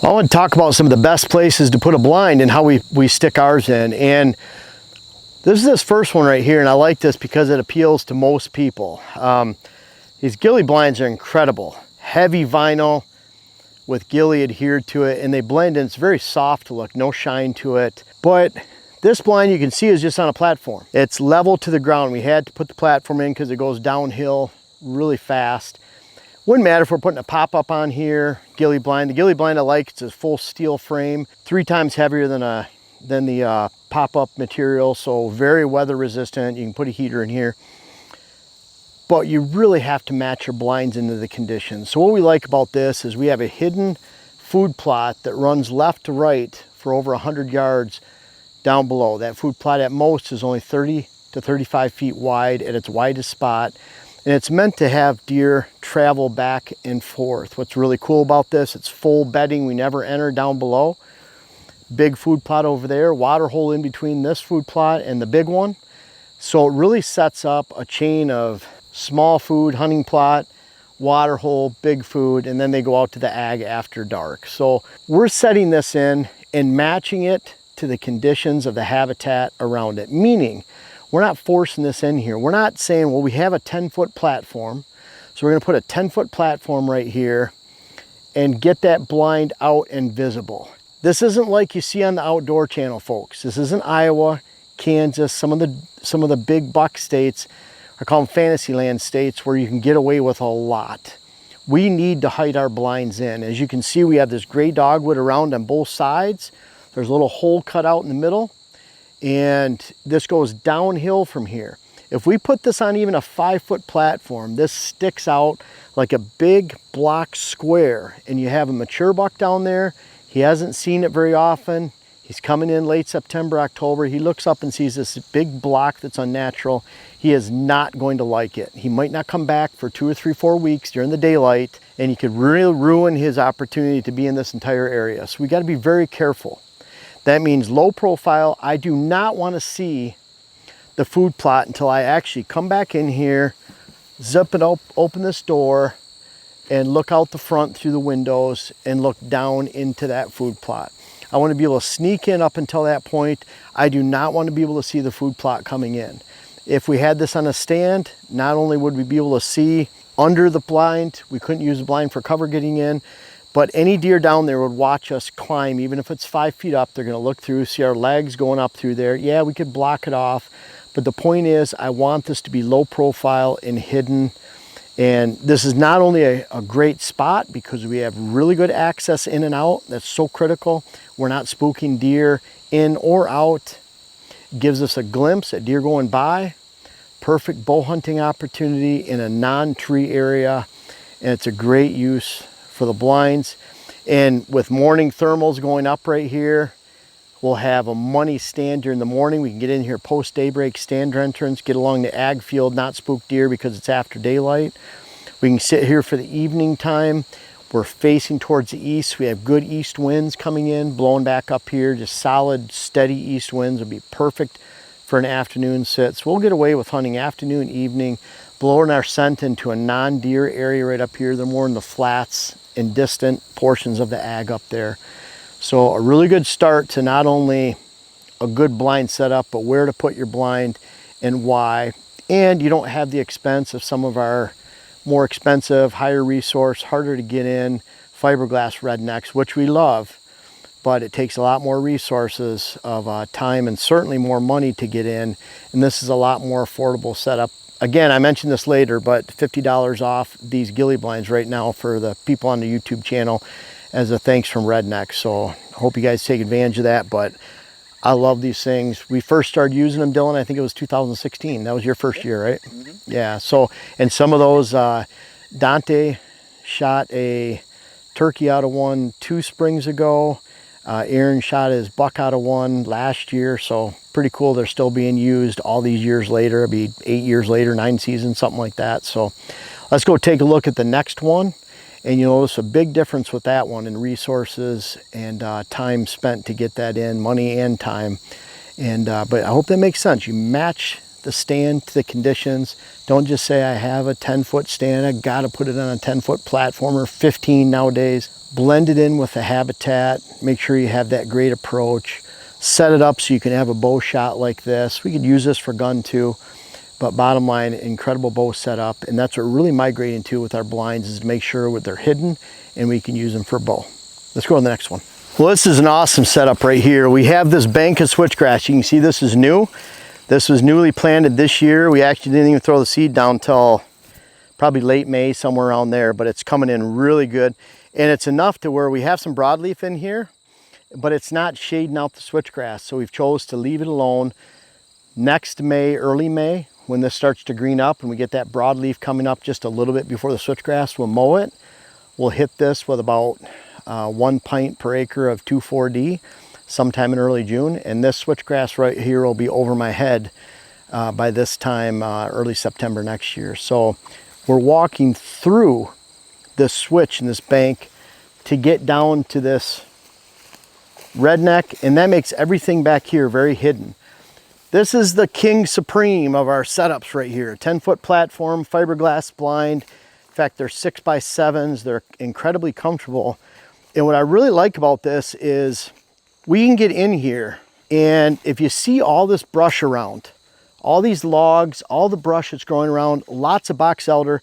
I want to talk about some of the best places to put a blind and how we stick ours in. And this is this first one right here, and I like this because it appeals to most people. These Ghillie blinds are incredible. Heavy vinyl with Ghillie adhered to it, and they blend in. It's very soft to look, no shine to it. But this blind you can see is just on a platform. It's level to the ground. We had to put the platform in because it goes downhill really fast. Wouldn't matter if we're putting a pop-up on here, Ghillie blind. The Ghillie blind I like, it's a full steel frame, 3 times heavier than the pop-up material, so very weather resistant. You can put a heater in here. But you really have to match your blinds into the conditions. So what we like about this is we have a hidden food plot that runs left to right for over 100 yards down below. That food plot at most is only 30 to 35 feet wide at its widest spot. And it's meant to have deer travel back and forth. What's really cool about this, it's full bedding. We never enter down below. Big food plot over there, water hole in between this food plot and the big one. So it really sets up a chain of small food, hunting plot, water hole, big food, and then they go out to the ag after dark. So we're setting this in and matching it to the conditions of the habitat around it, meaning we're not forcing this in here. We're not saying, well, we have a 10-foot platform, so we're gonna put a 10-foot platform right here and get that blind out and visible. This isn't like you see on the Outdoor Channel, folks. This isn't Iowa, Kansas, some of the big buck states. I call them Fantasyland states where you can get away with a lot. We need to hide our blinds in. As you can see, we have this gray dogwood around on both sides. There's a little hole cut out in the middle, and this goes downhill from here. If we put this on even a 5-foot platform, this sticks out like a big block square, and you have a mature buck down there. He hasn't seen it very often. He's coming in late September, October. He looks up and sees this big block that's unnatural. He is not going to like it. He might not come back for 2 or 3, 4 weeks during the daylight, and he could really ruin his opportunity to be in this entire area. So we got to be very careful. That means low profile. I do not want to see the food plot until I actually come back in here, zip it up, open this door, and look out the front through the windows and look down into that food plot. I want to be able to sneak in up until that point. I do not want to be able to see the food plot coming in. If we had this on a stand, not only would we be able to see under the blind, we couldn't use the blind for cover getting in, but any deer down there would watch us climb. Even if it's 5 feet up, they're going to look through, see our legs going up through there. Yeah, we could block it off, but the point is I want this to be low profile and hidden. And this is not only a great spot because we have really good access in and out. That's so critical. We're not spooking deer in or out. It gives us a glimpse at deer going by. Perfect bow hunting opportunity in a non-tree area. And it's a great use for the blinds. And with morning thermals going up right here, we'll have a money stand during the morning. We can get in here post daybreak, stand entrance, get along the ag field, not spook deer because it's after daylight. We can sit here for the evening time. We're facing towards the east. We have good east winds coming in, blowing back up here. Just solid, steady east winds would be perfect for an afternoon sit. So we'll get away with hunting afternoon, evening, blowing our scent into a non-deer area right up here. They're more in the flats and distant portions of the ag up there. So a really good start to not only a good blind setup, but where to put your blind and why. And you don't have the expense of some of our more expensive, higher resource, harder to get in fiberglass rednecks, which we love, but it takes a lot more resources of time and certainly more money to get in. And this is a lot more affordable setup. Again, I mentioned this later, but $50 off these Ghillie blinds right now for the people on the YouTube channel as a thanks from Redneck. So I hope you guys take advantage of that, but I love these things. We first started using them, Dylan, I think it was 2016. That was your first year, right? Mm-hmm. Yeah, so, and some of those, Dante shot a turkey out of one 2 springs ago. Aaron shot his buck out of one last year, so pretty cool. They're still being used all these years later. It'll be 8 years later, 9 seasons, something like that. So let's go take a look at the next one. And you'll notice a big difference with that one in resources and time spent to get that in, money and time. And but I hope that makes sense. You match the stand to the conditions. Don't just say I have a 10-foot stand, I gotta put it on a 10-foot platform or 15 nowadays. Blend it in with the habitat, make sure you have that great approach. Set it up so you can have a bow shot like this. We could use this for gun too, but bottom line, incredible bow setup. And that's what we're really migrating to with our blinds, is to make sure they're hidden and we can use them for bow. Let's go on the next one. Well, this is an awesome setup right here. We have this bank of switchgrass. You can see this is new. This was newly planted this year. We actually didn't even throw the seed down till probably late May, somewhere around there, but it's coming in really good. And it's enough to where we have some broadleaf in here, but it's not shading out the switchgrass. So we've chose to leave it alone. Next May, early May, when this starts to green up and we get that broadleaf coming up just a little bit before the switchgrass, we'll mow it. We'll hit this with about 1 pint per acre of 2,4-D sometime in early June. And this switchgrass right here will be over my head by this time, early September next year. So we're walking through this switch in this bank to get down to this redneck, and that makes everything back here very hidden. This is the king supreme of our setups right here. 10-foot platform, fiberglass blind. In fact, they're 6x7s. They're incredibly comfortable. And what I really like about this is we can get in here, and if you see all this brush around, all these logs, all the brush that's growing around, lots of box elder,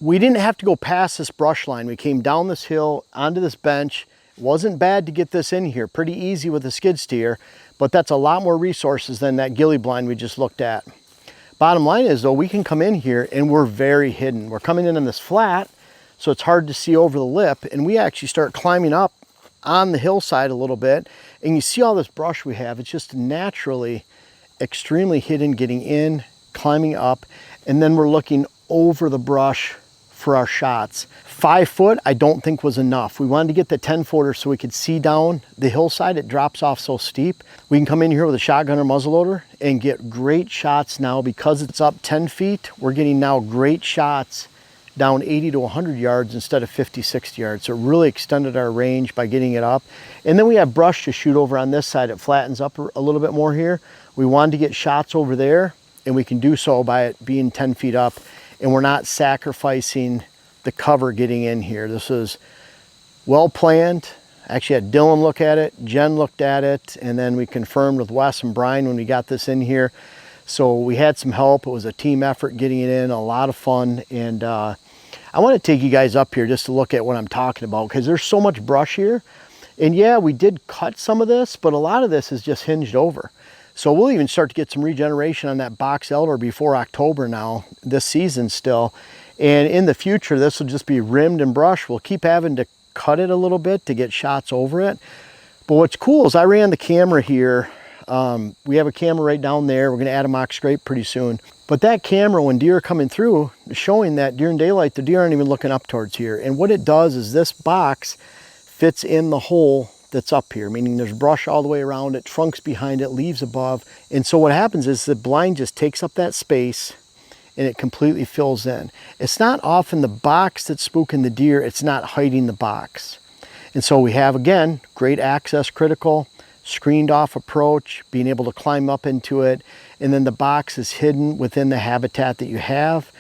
we didn't have to go past this brush line. We came down this hill onto this bench. It wasn't bad to get this in here. Pretty easy with a skid steer, but that's a lot more resources than that ghillie blind we just looked at. Bottom line is though, we can come in here and we're very hidden. We're coming in on this flat, so it's hard to see over the lip, and we actually start climbing up on the hillside a little bit, and you see all this brush we have. It's just naturally extremely hidden, getting in, climbing up, and then we're looking over the brush for our shots. 5 foot I don't think was enough. We wanted to get the 10-footer so we could see down the hillside. It drops off so steep. We can come in here with a shotgun or muzzleloader and get great shots now. Because it's up 10 feet, we're getting now great shots down 80 to 100 yards instead of 50, 60 yards. So it really extended our range by getting it up. And then we have brush to shoot over on this side. It flattens up a little bit more here. We wanted to get shots over there, and we can do so by it being 10 feet up, and we're not sacrificing the cover getting in here. This is well planned. I actually had Dylan look at it, Jen looked at it, and then we confirmed with Wes and Brian when we got this in here. So we had some help. It was a team effort getting it in, a lot of fun. And I want to take you guys up here just to look at what I'm talking about, because there's so much brush here. And yeah, we did cut some of this, but a lot of this is just hinged over. So we'll even start to get some regeneration on that box elder before October now, this season still. And in the future, this will just be rimmed and brushed. We'll keep having to cut it a little bit to get shots over it. But what's cool is I ran the camera here. We have a camera right down there. We're gonna add a mock scrape pretty soon. But that camera, when deer are coming through, is showing that during daylight, the deer aren't even looking up towards here. And what it does is this box fits in the hole that's up here, meaning there's brush all the way around it, trunks behind it, leaves above. And so what happens is the blind just takes up that space and it completely fills in. It's not often the box that's spooking the deer, it's not hiding the box. And so we have, again, great access critical, screened off approach, being able to climb up into it, and then the box is hidden within the habitat that you have.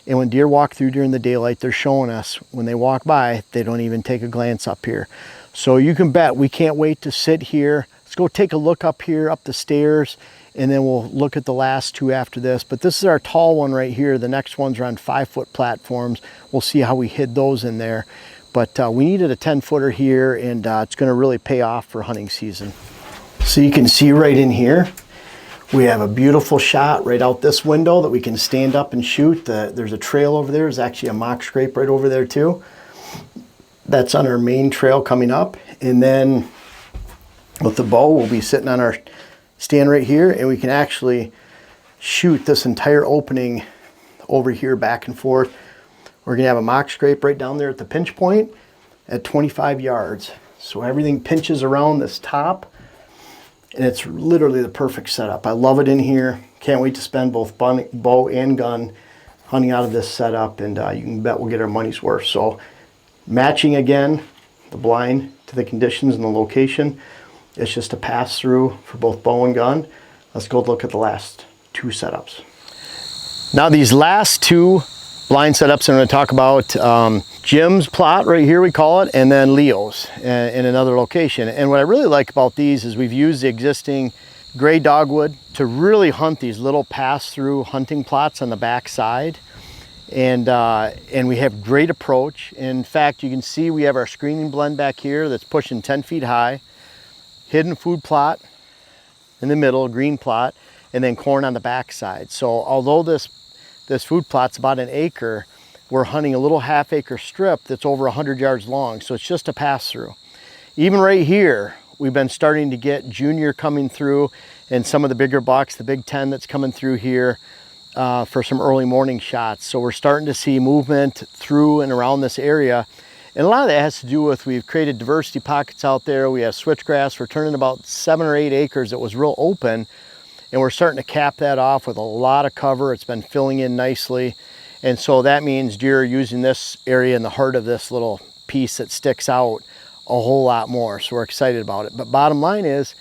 And when deer walk through during the daylight, they're showing us, when they walk by, they don't even take a glance up here. So you can bet we can't wait to sit here. Let's go take a look up here, up the stairs, and then we'll look at the last two after this. But this is our tall one right here. The next ones are on 5-foot platforms. We'll see how we hid those in there. But we needed a 10-footer here, and it's gonna really pay off for hunting season. So you can see right in here, we have a beautiful shot right out this window that we can stand up and shoot. There's a trail over there. There's actually a mock scrape right over there too. That's on our main trail coming up. And then with the bow, we'll be sitting on our stand right here, and we can actually shoot this entire opening over here back and forth. We're gonna have a mock scrape right down there at the pinch point at 25 yards. So everything pinches around this top, and it's literally the perfect setup. I love it in here. Can't wait to spend both bow and gun hunting out of this setup, and you can bet we'll get our money's worth. So matching again, the blind to the conditions and the location. It's just a pass through for both bow and gun. Let's go look at the last 2 setups. Now these last 2 blind setups I'm going to talk about, Jim's plot right here we call it, and then Leo's in another location. And what I really like about these is we've used the existing gray dogwood to really hunt these little pass-through hunting plots on the back side. And we have great approach. In fact, you can see we have our screening blend back here that's pushing 10 feet high, hidden food plot in the middle, green plot, and then corn on the back side. So although this food plot's about 1 acre, we're hunting a little half-acre strip that's over 100 yards long, so it's just a pass-through. Even right here, we've been starting to get junior coming through and some of the bigger bucks, the Big 10 that's coming through here for some early morning shots. So we're starting to see movement through and around this area. And a lot of that has to do with we've created diversity pockets out there. We have switchgrass. We're turning about 7 or 8 acres that was real open, and we're starting to cap that off with a lot of cover. It's been filling in nicely. And so that means deer are using this area in the heart of this little piece that sticks out a whole lot more. So we're excited about it. But bottom line is,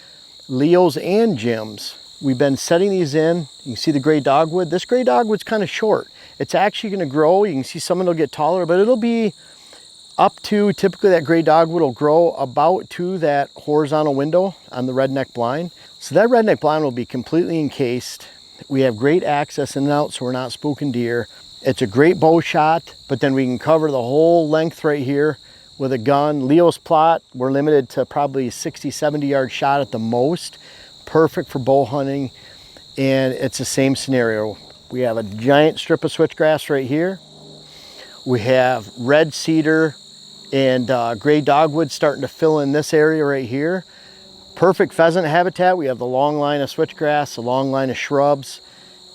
Leo's and Jim's, we've been setting these in. You can see the gray dogwood. This gray dogwood's kind of short. It's actually going to grow. You can see some of it will get taller, but it'll be up to, typically that gray dogwood will grow about to that horizontal window on the redneck blind. So that redneck blind will be completely encased. We have great access in and out, so we're not spooking deer. It's a great bow shot, but then we can cover the whole length right here with a gun. Leo's plot, we're limited to probably 60, 70 yard shot at the most. Perfect for bow hunting, and it's the same scenario. We have a giant strip of switchgrass right here. We have red cedar and gray dogwood starting to fill in this area right here. Perfect pheasant habitat. We have the long line of switchgrass, a long line of shrubs,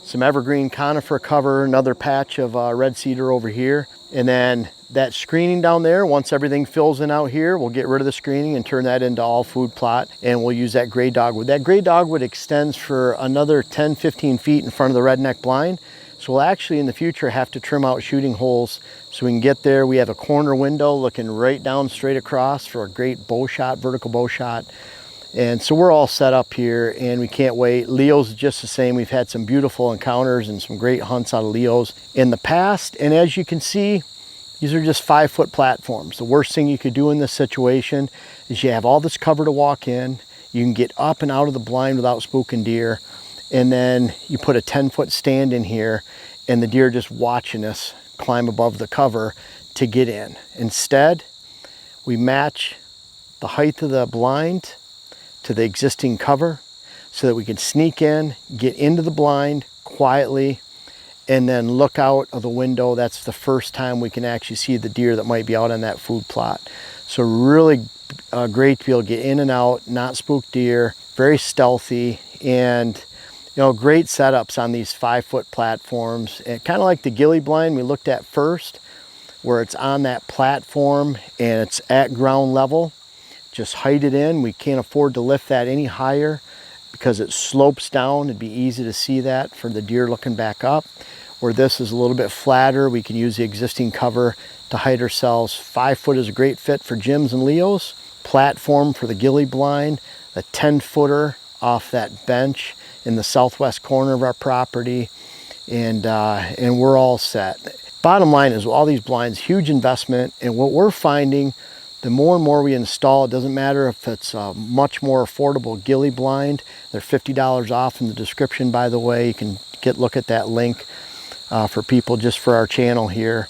some evergreen conifer cover, another patch of red cedar over here. And then that screening down there, once everything fills in out here, we'll get rid of the screening and turn that into all food plot, and we'll use that gray dogwood. That gray dogwood extends for another 10, 15 feet in front of the redneck blind. So we'll actually in the future have to trim out shooting holes so we can get there. We have a corner window looking right down straight across for a great bow shot, vertical bow shot. And so we're all set up here and we can't wait. Leo's is just the same. We've had some beautiful encounters and some great hunts out of Leo's in the past. And as you can see, these are just 5-foot platforms. The worst thing you could do in this situation is you have all this cover to walk in. You can get up and out of the blind without spooking deer. And then you put a 10-foot stand in here and the deer just watching us climb above the cover to get in. Instead, we match the height of the blind to the existing cover so that we can sneak in, get into the blind quietly, and then look out of the window. That's the first time we can actually see the deer that might be out on that food plot. So really great to be able to get in and out, not spook deer, very stealthy, and great setups on these 5-foot platforms. And kind of like the Ghillie blind we looked at first, where it's on that platform and it's at ground level. Just height it in. We can't afford to lift that any higher because it slopes down. It'd be easy to see that for the deer looking back up. Where this is a little bit flatter, we can use the existing cover to hide ourselves. 5 foot is a great fit for Jim's and Leo's. Platform for the Ghillie blind, a 10-footer off that bench in the southwest corner of our property, and we're all set. Bottom line is all these blinds, huge investment, and what we're finding, the more and more we install, it doesn't matter if it's a much more affordable Ghillie blind. They're $50 off in the description, by the way. You can look at that link for people just for our channel here.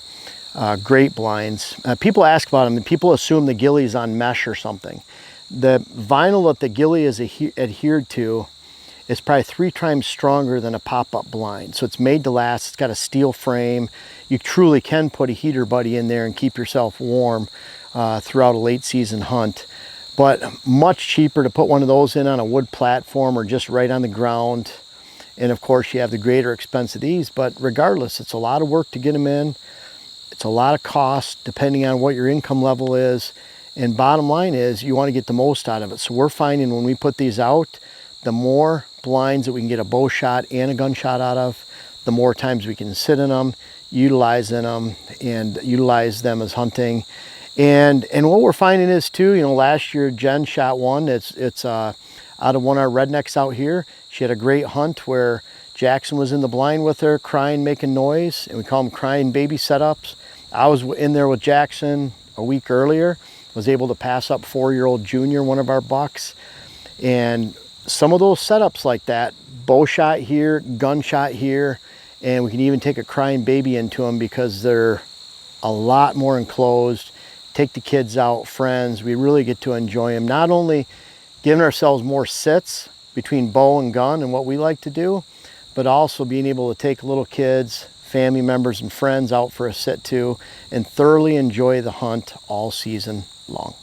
Great blinds. People ask about them and people assume the Ghillie is on mesh or something. The vinyl that the Ghillie is adhered to is probably 3 times stronger than a pop-up blind. So it's made to last. It's got a steel frame. You truly can put a heater buddy in there and keep yourself warm throughout a late season hunt. But much cheaper to put one of those in on a wood platform or just right on the ground. And of course you have the greater expense of these, but regardless, it's a lot of work to get them in. It's a lot of cost depending on what your income level is. And bottom line is you want to get the most out of it. So we're finding when we put these out, the more blinds that we can get a bow shot and a gunshot out of, the more times we can sit in them, utilize them as hunting. And what we're finding is too, last year Jen shot one. It's out of one of our rednecks out here. She had a great hunt where Jackson was in the blind with her, crying, making noise, and we call them crying baby setups. I was in there with Jackson a week earlier, was able to pass up 4-year-old Junior, one of our bucks. And some of those setups like that, bow shot here, gunshot here, and we can even take a crying baby into them because they're a lot more enclosed. Take the kids out, friends, we really get to enjoy them. Not only giving ourselves more sits between bow and gun and what we like to do, but also being able to take little kids, family members and friends out for a sit too, and thoroughly enjoy the hunt all season long.